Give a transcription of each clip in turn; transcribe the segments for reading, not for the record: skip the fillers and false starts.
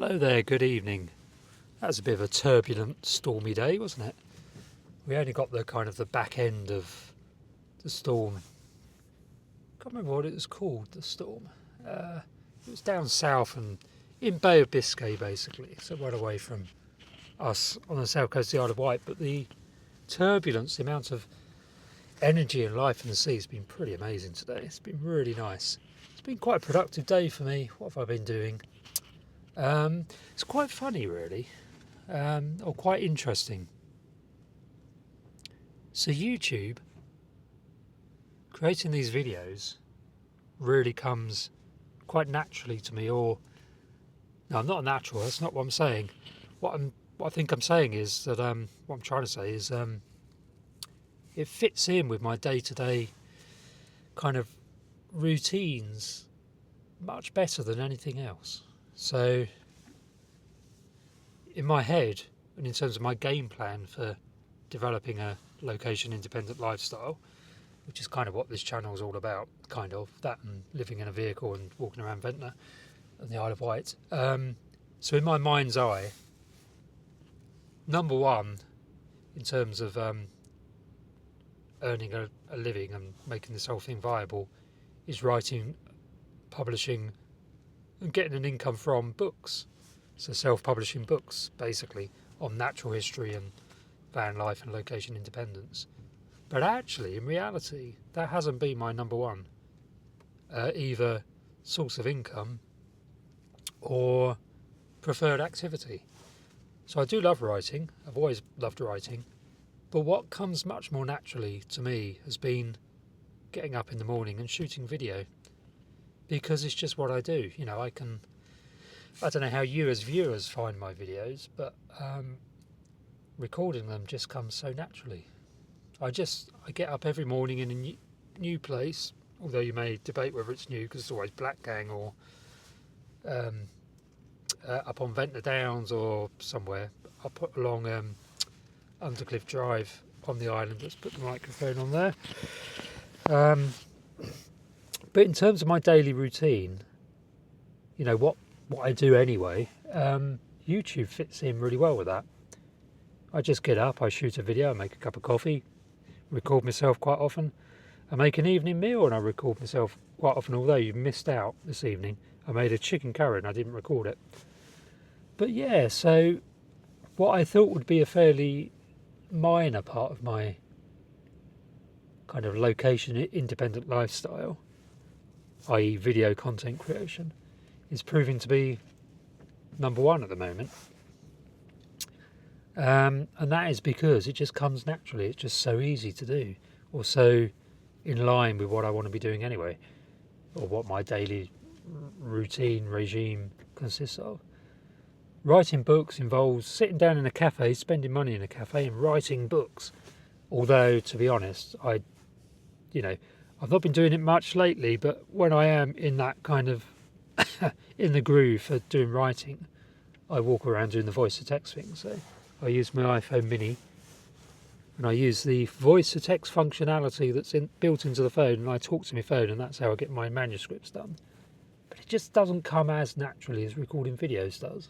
Hello there, good evening. That was a bit of a turbulent, stormy day, wasn't it? We only got the back end of the storm. Can't remember what it was called, the storm. It was down south and in Bay of Biscay, basically, so right away from us on the south coast of the Isle of Wight. But the turbulence, the amount of energy and life in the sea has been pretty amazing today. It's been really nice. It's been quite a productive day for me. What have I been doing? It's quite funny, really, or quite interesting. So YouTube, creating these videos really comes quite naturally to me, or no, I'm not natural. That's not what I'm saying. What I think I'm saying is that what I'm trying to say is it fits in with my day-to-day kind of routines much better than anything else. So in my head, and in terms of my game plan for developing a location independent lifestyle, which is kind of what this channel is all about, kind of that and living in a vehicle and walking around Ventnor and the Isle of Wight. So in my mind's eye, number one, in terms of earning a living and making this whole thing viable, is writing, publishing and getting an income from books. So self-publishing books, basically, on natural history and van life and location independence. But actually, in reality, that hasn't been my number one, either source of income or preferred activity. So I do love writing. I've always loved writing. But what comes much more naturally to me has been getting up in the morning and shooting video. Because it's just what I do. You know, I don't know how you as viewers find my videos, but recording them just comes so naturally. I get up every morning in a new place, although you may debate whether it's new because it's always Black Gang or up on Ventnor Downs or somewhere. I put along Undercliff Drive on the island. Let's put the microphone on there. But in terms of my daily routine, you know, what I do anyway, YouTube fits in really well with that. I just get up, I shoot a video, I make a cup of coffee, record myself quite often. I make an evening meal and I record myself quite often, although you missed out this evening. I made a chicken curry and I didn't record it. But yeah, so what I thought would be a fairly minor part of my kind of location independent lifestyle, i.e. video content creation, is proving to be number one at the moment. And that is because it just comes naturally. It's just so easy to do, or so in line with what I want to be doing anyway, or what my daily routine regime consists of. Writing books involves sitting down in a cafe, spending money in a cafe and writing books. Although, to be honest, I've not been doing it much lately, but when I am in that kind of in the groove for doing writing, I walk around doing the voice to text thing. So I use my iPhone mini and I use the voice to text functionality that's built into the phone, and I talk to my phone, and that's how I get my manuscripts done. But it just doesn't come as naturally as recording videos does,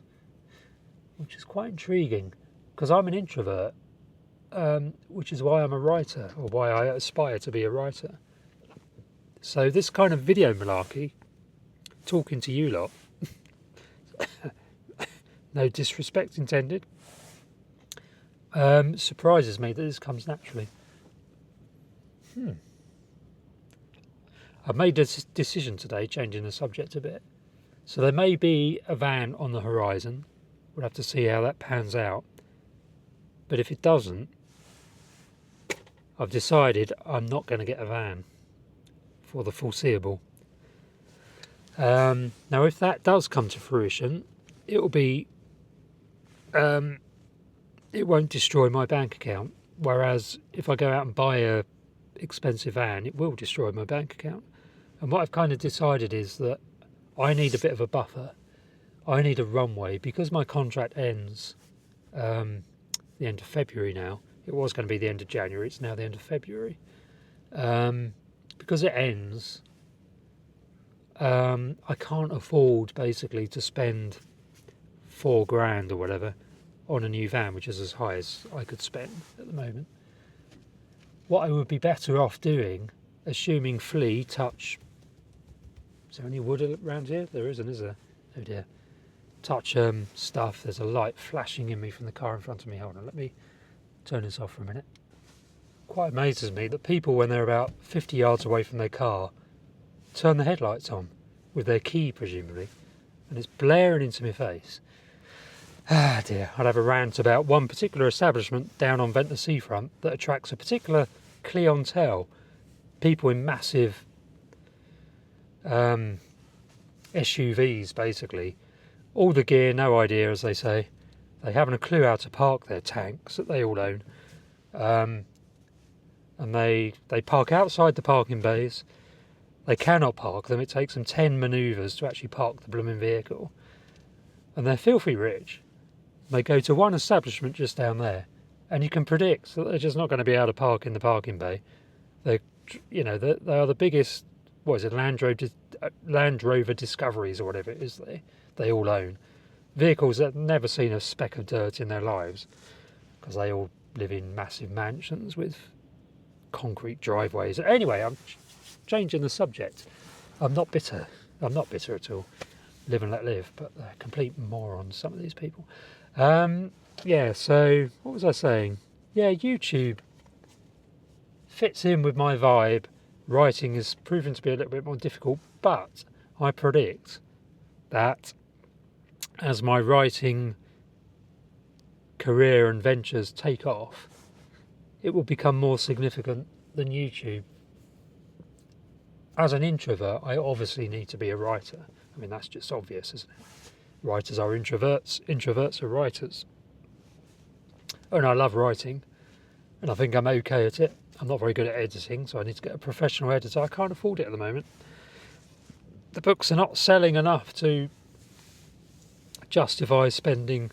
which is quite intriguing because I'm an introvert, which is why I'm a writer, or why I aspire to be a writer. So this kind of video malarkey, talking to you lot, no disrespect intended, surprises me that this comes naturally. I've made a decision today, changing the subject a bit. So there may be a van on the horizon. We'll have to see how that pans out. But if it doesn't, I've decided I'm not going to get a van for the foreseeable. Now, if that does come to fruition, it will be, it won't destroy my bank account. Whereas if I go out and buy a expensive van, it will destroy my bank account. And what I've kind of decided is that I need a bit of a buffer. I need a runway because my contract ends the end of February now. It was going to be the end of January. It's now the end of February. Because it ends, I can't afford basically to spend 4 grand or whatever on a new van, which is as high as I could spend at the moment. What I would be better off doing, assuming flea, touch... Is there any wood around here? There isn't, is there? Oh dear. Touch stuff. There's a light flashing in me from the car in front of me. Hold on, let me turn this off for a minute. Quite amazes me that people, when they're about 50 yards away from their car, turn the headlights on with their key, presumably, and it's blaring into my face. Ah dear, I'd have a rant about one particular establishment down on Ventnor seafront that attracts a particular clientele, people in massive SUVs, basically. All the gear, no idea, as they say. They haven't a clue how to park their tanks that they all own. And they park outside the parking bays. They cannot park them. It takes them 10 manoeuvres to actually park the blooming vehicle. And they're filthy rich. They go to one establishment just down there, and you can predict that they're just not going to be able to park in the parking bay. They are the biggest, what is it, Land Rover Discoveries or whatever it is they all own. Vehicles that have never seen a speck of dirt in their lives, because they all live in massive mansions with concrete driveways. Anyway, I'm changing the subject. I'm not bitter. I'm not bitter at all. Live and let live, but they're complete morons, some of these people. Yeah, so what was I saying? Yeah, YouTube fits in with my vibe. Writing is proven to be a little bit more difficult, but I predict that as my writing career and ventures take off, it will become more significant than YouTube. As an introvert, I obviously need to be a writer. I mean, that's just obvious, isn't it? Writers are introverts, introverts are writers. And I love writing, and I think I'm okay at it. I'm not very good at editing, so I need to get a professional editor. I can't afford it at the moment. The books are not selling enough to justify spending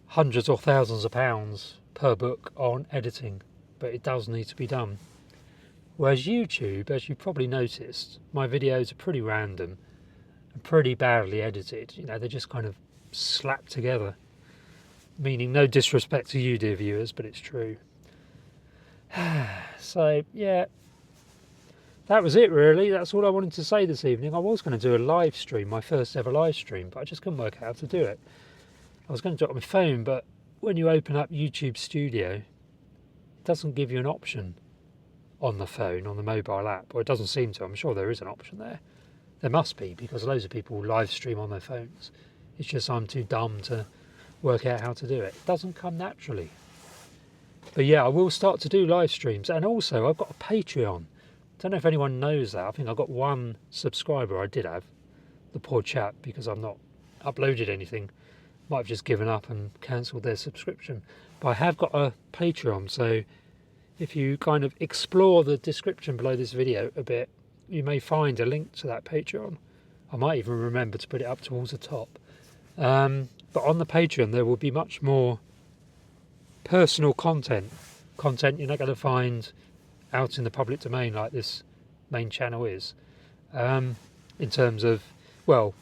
hundreds or thousands of pounds per book on editing, but it does need to be done. Whereas YouTube, as you've probably noticed, my videos are pretty random and pretty badly edited. You know, they're just kind of slapped together. Meaning no disrespect to you, dear viewers, but it's true. So, yeah, that was it really. That's all I wanted to say this evening. I was going to do a live stream, my first ever live stream, but I just couldn't work out how to do it. I was going to do it on my phone, but when you open up YouTube Studio, it doesn't give you an option on the phone, on the mobile app, or it doesn't seem to. I'm sure there is an option there. There must be, because loads of people live stream on their phones. It's just I'm too dumb to work out how to do it. It doesn't come naturally. But yeah, I will start to do live streams. And also, I've got a Patreon. Don't know if anyone knows that. I think I got one subscriber. I did have, the poor chap, because I've not uploaded anything. Might have just given up and cancelled their subscription. But I have got a Patreon, so if you kind of explore the description below this video a bit, you may find a link to that Patreon. I might even remember to put it up towards the top. But on the Patreon, there will be much more personal content you're not going to find out in the public domain like this main channel is. In terms of, well,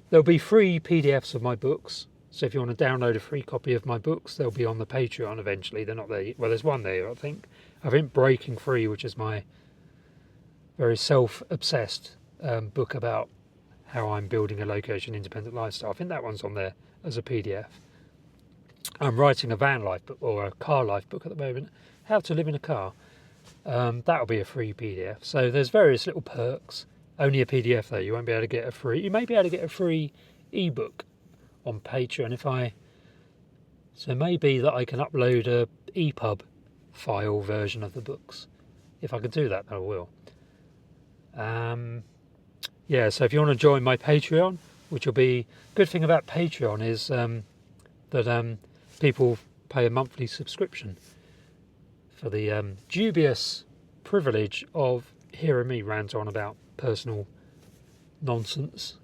there'll be free PDFs of my books. So if you want to download a free copy of my books, they'll be on the Patreon eventually. They're not there yet. Well, there's one there, I think. I think Breaking Free, which is my very self-obsessed book about how I'm building a location-independent lifestyle. I think that one's on there as a PDF. I'm writing a van life book, or a car life book at the moment, how to live in a car. That'll be a free PDF. So there's various little perks. Only a PDF though. You won't be able to get a free. You may be able to get a free ebook on Patreon so it may be that I can upload a EPUB file version of the books. If I can do that, I will. Yeah, so if you want to join my Patreon, which will be, good thing about Patreon is that people pay a monthly subscription for the dubious privilege of hearing me rant on about personal nonsense.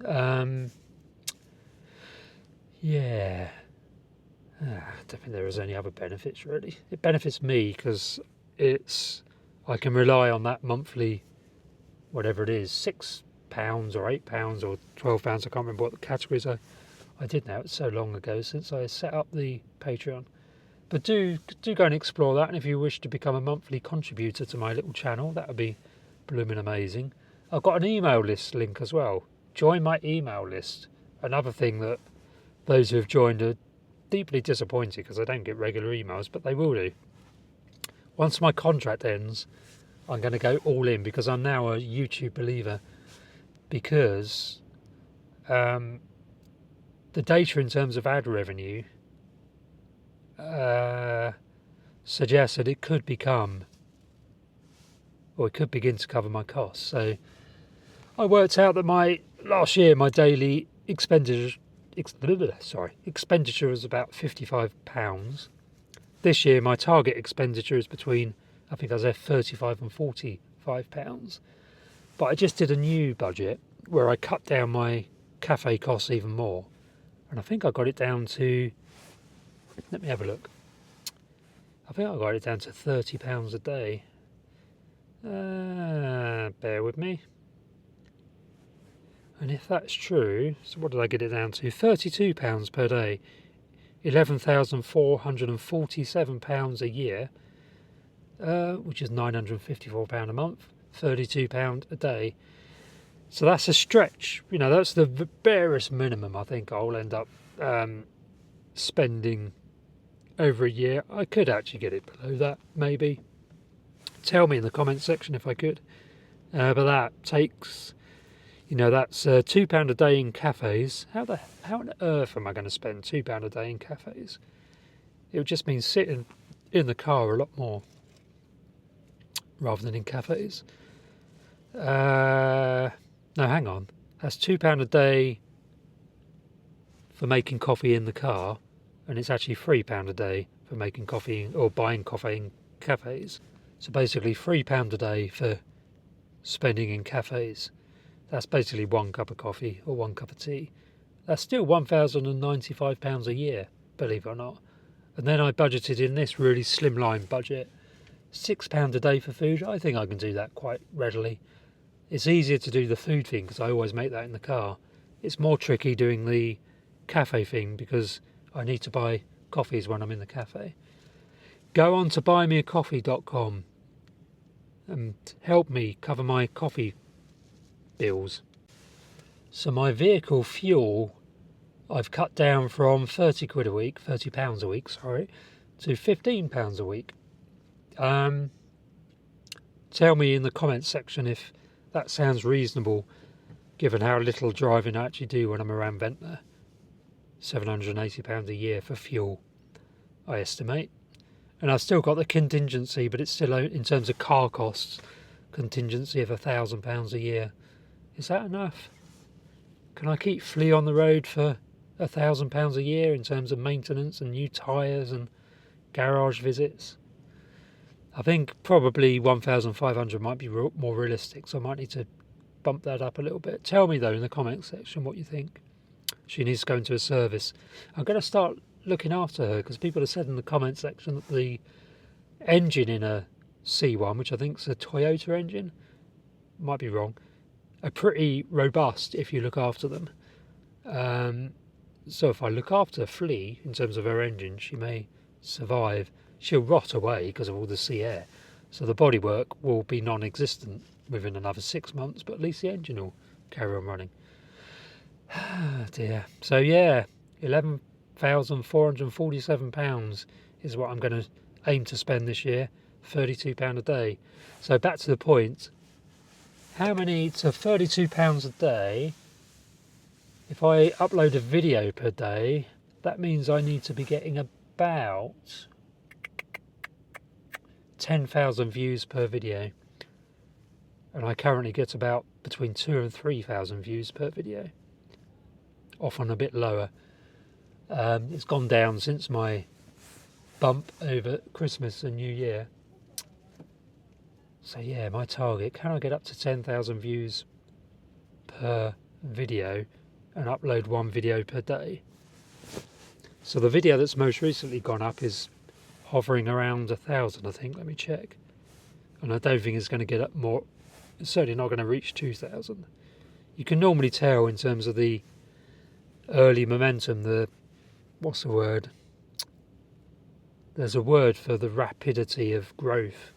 Yeah, I don't think there is any other benefits really. It benefits me because I can rely on that monthly, whatever it is, £6 or £8 or £12. I can't remember what the categories are. I did now, it's so long ago since I set up the Patreon. But do go and explore that, and if you wish to become a monthly contributor to my little channel, that would be blooming amazing. I've got an email list link as well. Join my email list. Another thing that those who have joined are deeply disappointed because I don't get regular emails, but they will do. Once my contract ends, I'm going to go all in because I'm now a YouTube believer, because the data in terms of ad revenue suggests that it could become, or it could begin to cover my costs. So I worked out that last year my daily expenditure was about £55. This year my target expenditure is between, I think I was there, £35 and £45. But I just did a new budget where I cut down my cafe costs even more, and I think I got it down to, let me have a look, I think I got it down to £30 a day. Bear with me. And if that's true, so what did I get it down to? £32 per day, £11,447 a year, which is £954 a month, £32 a day. So that's a stretch. You know, that's the barest minimum I think I'll end up spending over a year. I could actually get it below that, maybe. Tell me in the comments section if I could. But that takes, you know, that's £2 a day in cafes. How on earth am I going to spend £2 a day in cafes? It would just mean sitting in the car a lot more rather than in cafes. No, hang on. That's £2 a day for making coffee in the car, and it's actually £3 a day for making coffee or buying coffee in cafes. So basically £3 a day for spending in cafes. That's basically 1 cup of coffee or 1 cup of tea. That's still £1,095 a year, believe it or not. And then I budgeted in this really slimline budget £6 a day for food. I think I can do that quite readily. It's easier to do the food thing because I always make that in the car. It's more tricky doing the cafe thing because I need to buy coffees when I'm in the cafe. Go on to buymeacoffee.com and help me cover my coffee bills. So my vehicle fuel, I've cut down from £30 a week, £30 a week, sorry, to £15 a week. Tell me in the comments section if that sounds reasonable, given how little driving I actually do when I'm around Ventnor. £780 a year for fuel, I estimate. And I've still got the contingency, but it's still, in terms of car costs, contingency of £1,000 a year. Is that enough? Can I keep Flea on the road for £1,000 a year in terms of maintenance and new tyres and garage visits? I think probably 1,500 might be more realistic, so I might need to bump that up a little bit. Tell me though in the comments section what you think. She needs to go into a service. I'm going to start looking after her because people have said in the comments section that the engine in a C1, which I think is a Toyota engine, might be wrong, are pretty robust if you look after them. So if I look after Flea in terms of her engine, she may survive. She'll rot away because of all the sea air, so the bodywork will be non-existent within another 6 months, but at least the engine will carry on running. Dear. So yeah, £11,447 is what I'm going to aim to spend this year, £32 a day. So back to the point, how many to £32 a day, if I upload a video per day, that means I need to be getting about 10,000 views per video, and I currently get about between 2,000 and 3,000 views per video, often a bit lower. It's gone down since my bump over Christmas and New Year. So yeah, my target, can I get up to 10,000 views per video and upload 1 video per day? So the video that's most recently gone up is hovering around 1,000, I think. Let me check. And I don't think it's going to get up more. It's certainly not going to reach 2,000. You can normally tell in terms of the early momentum, what's the word? There's a word for the rapidity of growth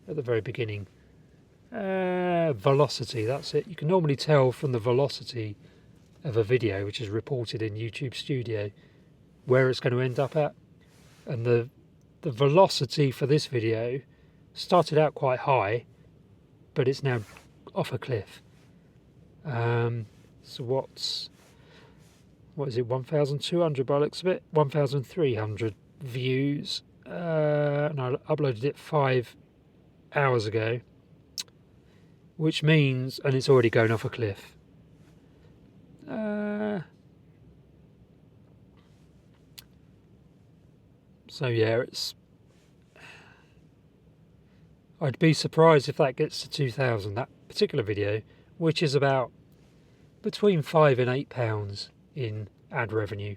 at the very beginning. Velocity, that's it. You can normally tell from the velocity of a video, which is reported in YouTube Studio, where it's going to end up at. And the velocity for this video started out quite high, but it's now off a cliff. So what is it, 1,200 by the looks of it? 1,300 views. And I uploaded it 5 hours ago, which means, and it's already going off a cliff. So yeah, I'd be surprised if that gets to 2,000, that particular video, which is about between £5 and £8 in ad revenue.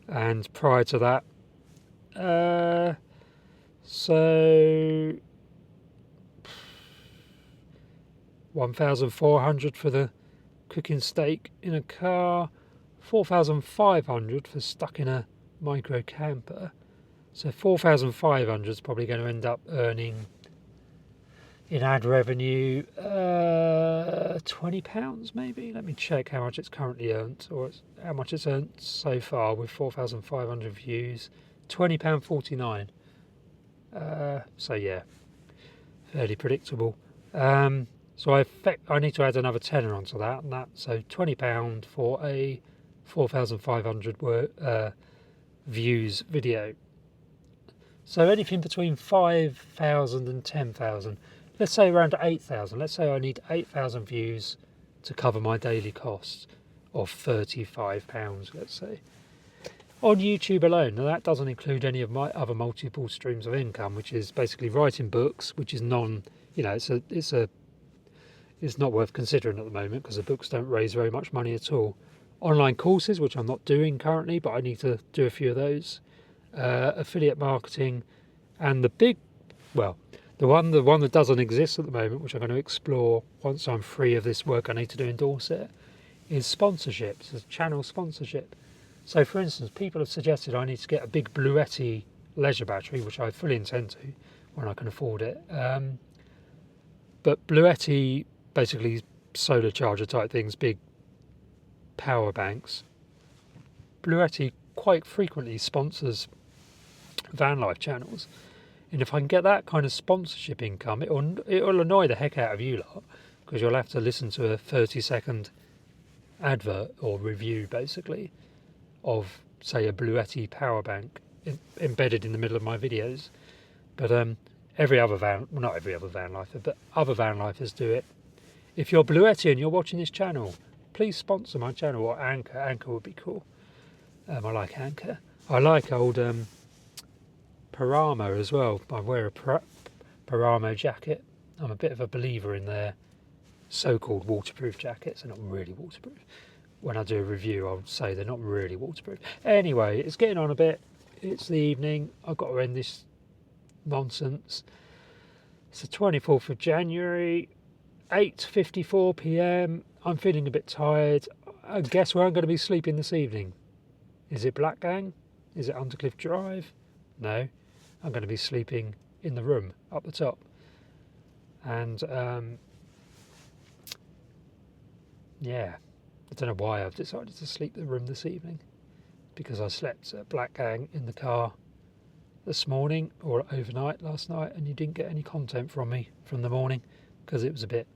And prior to that, so 1,400 for the cooking steak in a car, 4,500 for stuck in a micro camper. So 4,500 is probably going to end up earning in ad revenue £20 maybe. Let me check how much it's currently earned, or how much it's earned so far with 4,500 views. £20.49. So yeah, fairly predictable. So I need to add another tenner onto that, and so £20 for a 4,500 views video. So anything between 5,000 and 10,000. Let's say around 8,000. Let's say I need 8,000 views to cover my daily costs of £35, let's say. On YouTube alone. Now that doesn't include any of my other multiple streams of income, which is basically writing books, which is it's not worth considering at the moment because the books don't raise very much money at all. Online courses, which I'm not doing currently, but I need to do a few of those. Affiliate marketing, and the one that doesn't exist at the moment, which I'm going to explore once I'm free of this work I need to do in Dorset, is sponsorships, is channel sponsorship. So for instance, people have suggested I need to get a big Bluetti leisure battery, which I fully intend to when I can afford it. But Bluetti, basically solar charger type things, big power banks. Bluetti quite frequently sponsors van life channels, and if I can get that kind of sponsorship income, it'll annoy the heck out of you lot, because you'll have to listen to a 30-second advert or review basically of, say, a Bluetti power bank embedded in the middle of my videos. But not every other van lifer, but other van lifers do it. If you're Bluetti and you're watching this channel, please sponsor my channel, or Anchor. Anchor would be cool. I like Anchor. I like old Paramo as well. I wear a Paramo jacket. I'm a bit of a believer in their so-called waterproof jackets. They're not really waterproof. When I do a review, I'll say they're not really waterproof. Anyway, it's getting on a bit. It's the evening. I've got to end this nonsense. It's the 24th of January, 8:54 p.m. I'm feeling a bit tired. I guess where I'm going to be sleeping this evening. Is it Blackgang? Is it Undercliff Drive? No. I'm going to be sleeping in the room up the top. And yeah, I don't know why I've decided to sleep in the room this evening, because I slept at Blackgang in the car this morning, or overnight last night, and you didn't get any content from me from the morning because it was a bit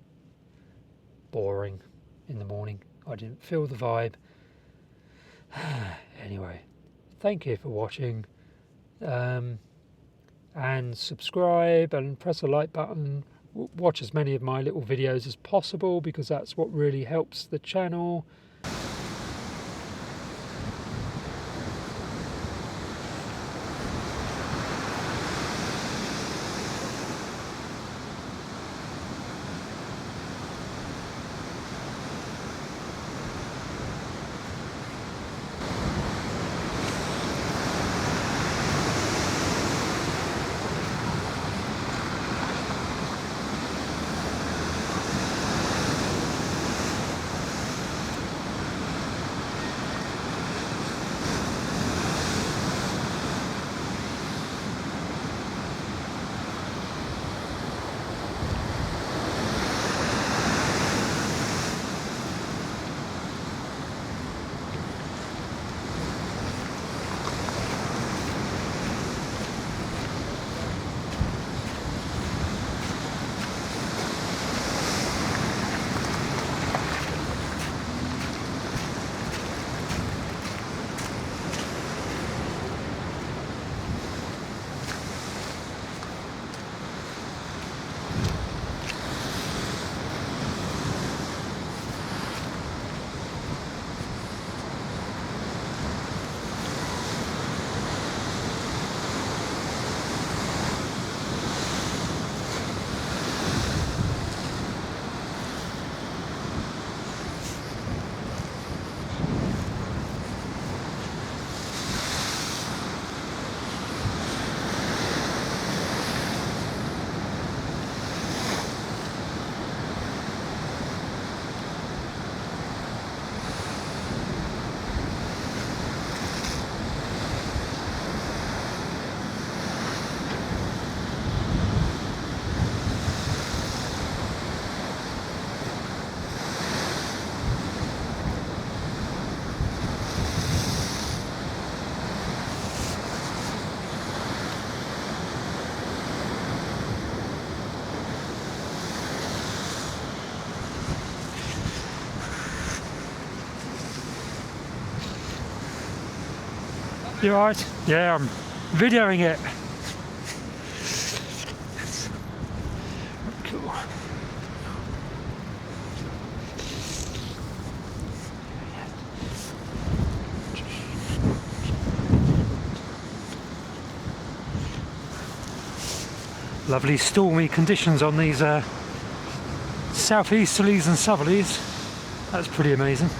boring in the morning. I didn't feel the vibe. Anyway, thank you for watching, and subscribe and press the like button. Watch as many of my little videos as possible, because that's what really helps the channel. You alright? Yeah, I'm videoing it. Cool. Lovely stormy conditions on these southeasterlies and southerlies. That's pretty amazing.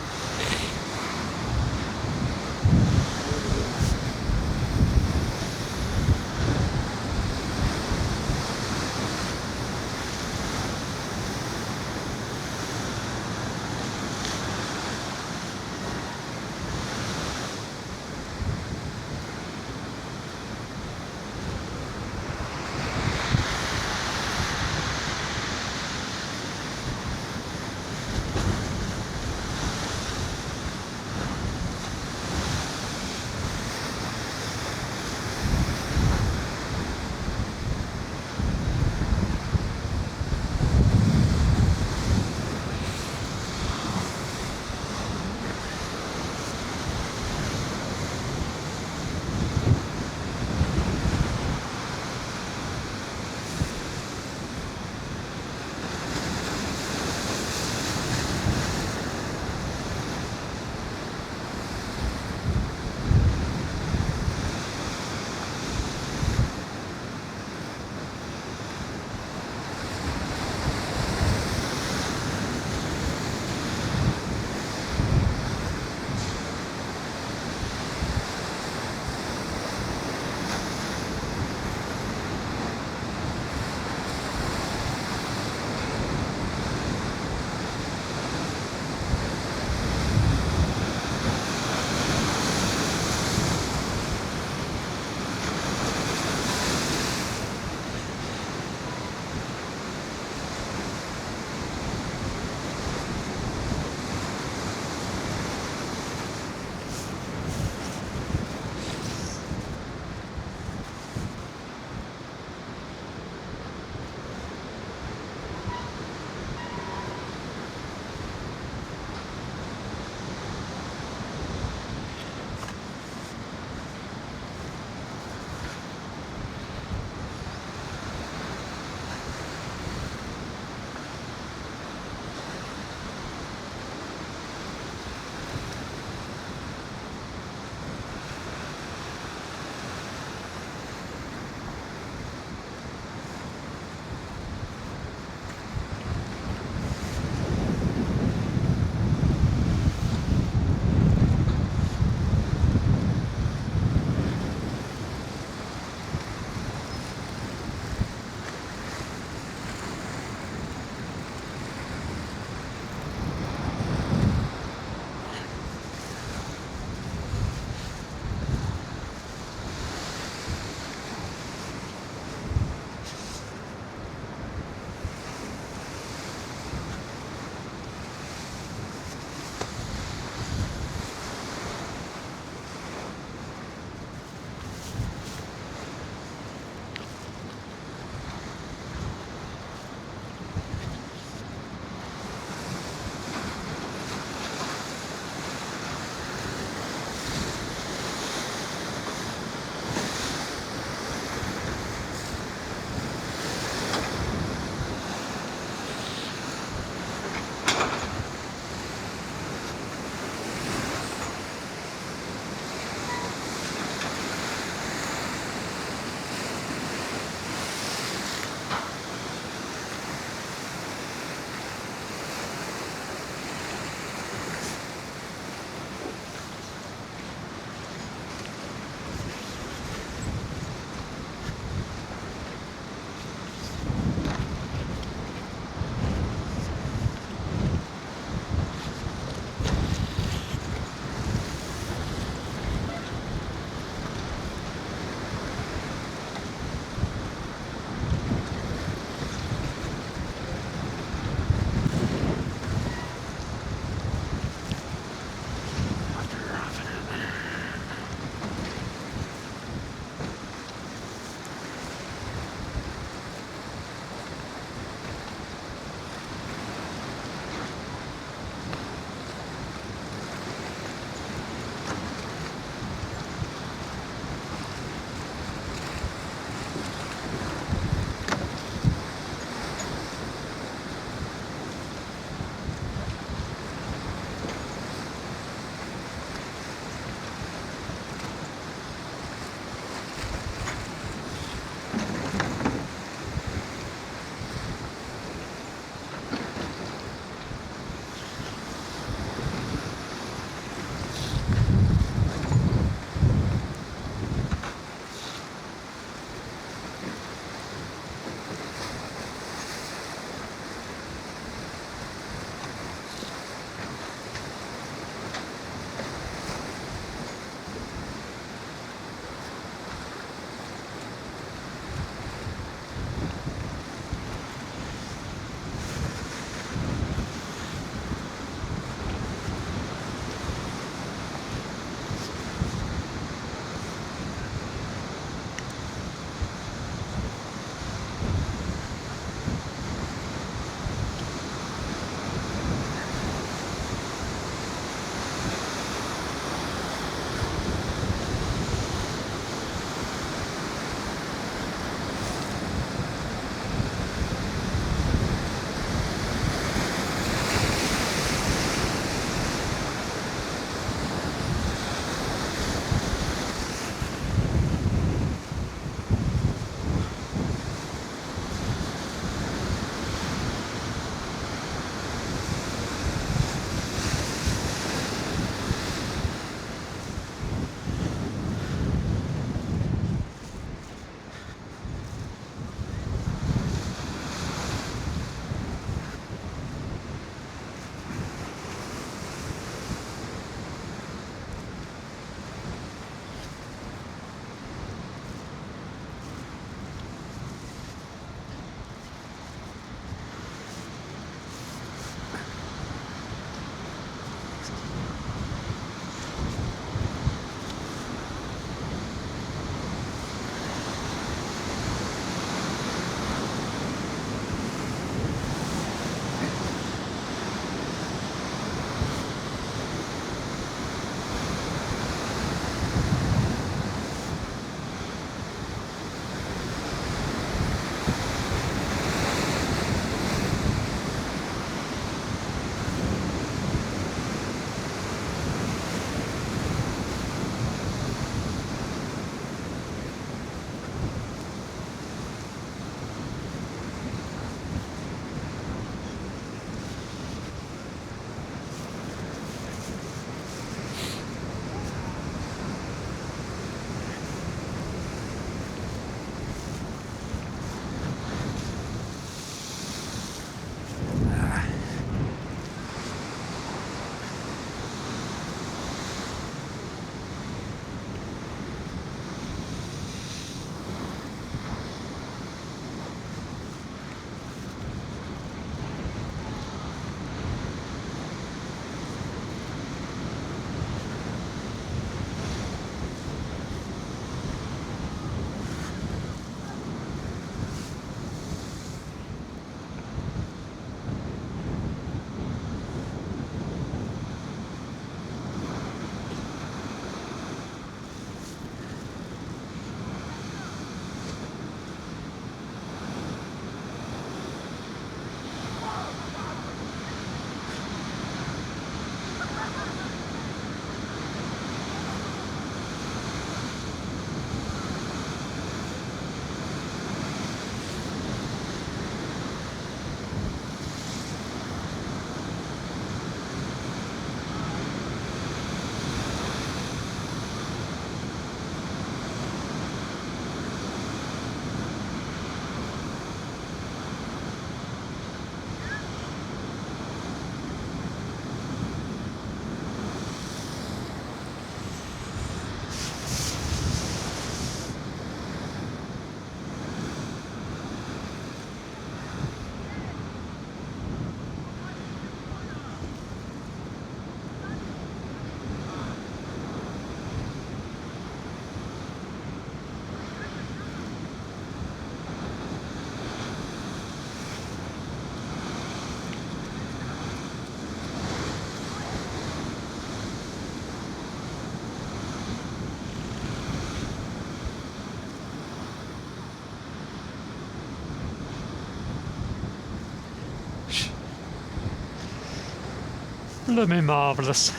Blooming marvellous.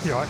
You all right?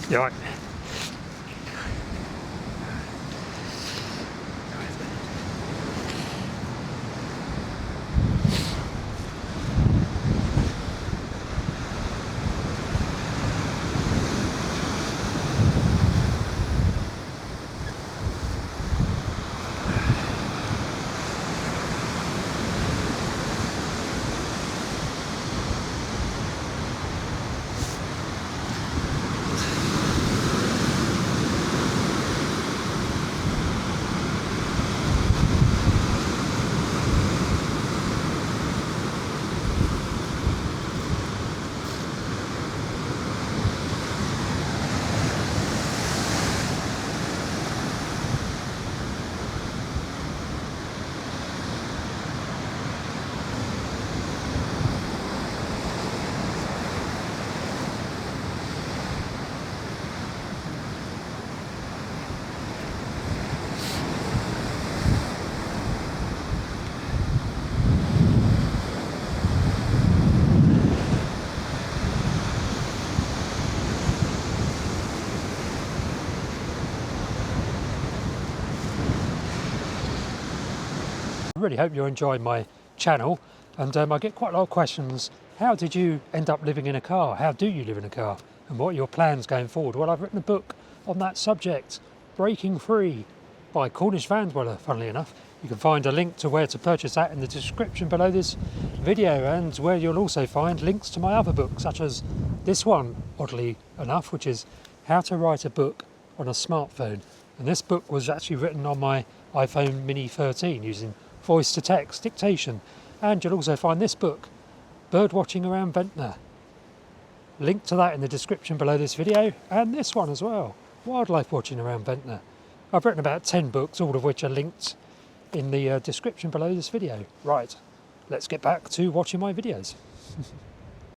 You all right? I really hope you're enjoying my channel, and I get quite a lot of questions. How did you end up living in a car? How do you live in a car? And what are your plans going forward? Well, I've written a book on that subject, Breaking Free, by Cornish van dweller, funnily enough. You can find a link to where to purchase that in the description below this video, and where you'll also find links to my other books, such as this one, oddly enough, which is How to Write a Book on a Smartphone. And this book was actually written on my iPhone Mini 13 using voice to text dictation. And you'll also find this book, Bird Watching Around Ventnor. Link to that in the description below this video, and this one as well, Wildlife Watching Around Ventnor. I've written about 10 books, all of which are linked in the description below this video. Right, let's get back to watching my videos.